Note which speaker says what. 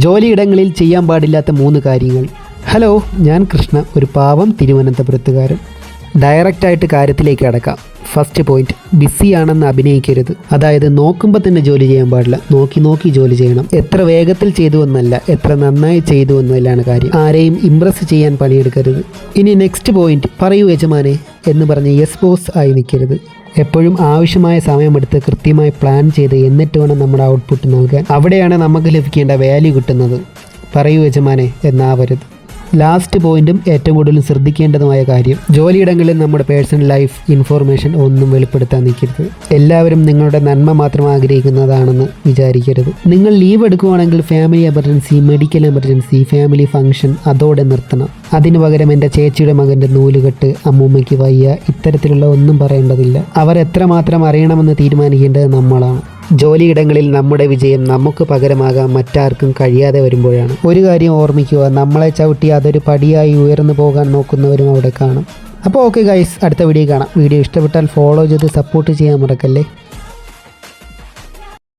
Speaker 1: ജോലിയിടങ്ങളിൽ ചെയ്യാൻ പാടില്ലാത്ത 3 കാര്യങ്ങൾ. ഹലോ, ഞാൻ കൃഷ്ണ, ഒരു പാവം തിരുവനന്തപുരത്തുകാരൻ. ഡയറക്റ്റായിട്ട് കാര്യത്തിലേക്ക് അടക്കാം. ഫസ്റ്റ് പോയിന്റ്, ബിസിയാണെന്ന് അഭിനയിക്കരുത്. അതായത് നോക്കുമ്പോൾ തന്നെ ജോലി ചെയ്യാൻ പാടില്ല, നോക്കി ജോലി ചെയ്യണം. എത്ര വേഗത്തിൽ ചെയ്തു എന്നല്ല, എത്ര നന്നായി ചെയ്തു എന്നതിലാണ് കാര്യം. ആരെയും ഇംപ്രസ് ചെയ്യാൻ പണിയെടുക്കരുത്. ഇനി നെക്സ്റ്റ് പോയിന്റ്, പറയൂ യജമാനെ എന്ന് പറഞ്ഞ് യെസ് ബോസ് ആയി നിൽക്കരുത്. എപ്പോഴും ആവശ്യമായ സമയമെടുത്ത് കൃത്യമായി പ്ലാൻ ചെയ്ത് എന്നിട്ട് വേണം നമ്മുടെ ഔട്ട്പുട്ട് നൽകാൻ. അവിടെയാണ് നമുക്ക് ലഭിക്കേണ്ട വാല്യൂ കിട്ടുന്നത്. പറയൂ യജമാനെ എന്നാവരുത്. ലാസ്റ്റ് പോയിന്റും ഏറ്റവും കൂടുതൽ ശ്രദ്ധിക്കേണ്ടതുമായ കാര്യം, ജോലിയിടങ്ങളിൽ നമ്മുടെ പേഴ്സണൽ ലൈഫ് ഇൻഫോർമേഷൻ ഒന്നും വെളിപ്പെടുത്താൻ നിൽക്കരുത്. എല്ലാവരും നിങ്ങളുടെ നന്മ മാത്രം ആഗ്രഹിക്കുന്നതാണെന്ന് വിചാരിക്കരുത്. നിങ്ങൾ ലീവ് എടുക്കുകയാണെങ്കിൽ family emergency, medical emergency, family function അതോടെ നിർത്തണം. അതിനു പകരം എൻ്റെ ചേച്ചിയുടെ മകൻ്റെ നൂലുകെട്ട്, അമ്മൂമ്മയ്ക്ക് വയ്യ, ഇത്തരത്തിലുള്ള ഒന്നും പറയേണ്ടതില്ല. അവർ എത്രമാത്രം അറിയണമെന്ന് തീരുമാനിക്കേണ്ടത് നമ്മളാണ്. ജോലിയിടങ്ങളിൽ നമ്മുടെ വിജയം നമുക്ക് പകരമാകാൻ മറ്റാർക്കും കഴിയാതെ വരുമ്പോഴാണ്. ഒരു കാര്യം ഓർമ്മിക്കുക, നമ്മളെ ചവിട്ടി അതൊരു പടിയായി ഉയർന്നു പോകാൻ നോക്കുന്നവരും അവിടെ കാണും. അപ്പോൾ ഓക്കെ ഗൈസ്, അടുത്ത വീഡിയോ കാണാം. വീഡിയോ ഇഷ്ടപ്പെട്ടാൽ ഫോളോ ചെയ്ത് സപ്പോർട്ട് ചെയ്യാൻ മറക്കല്ലേ.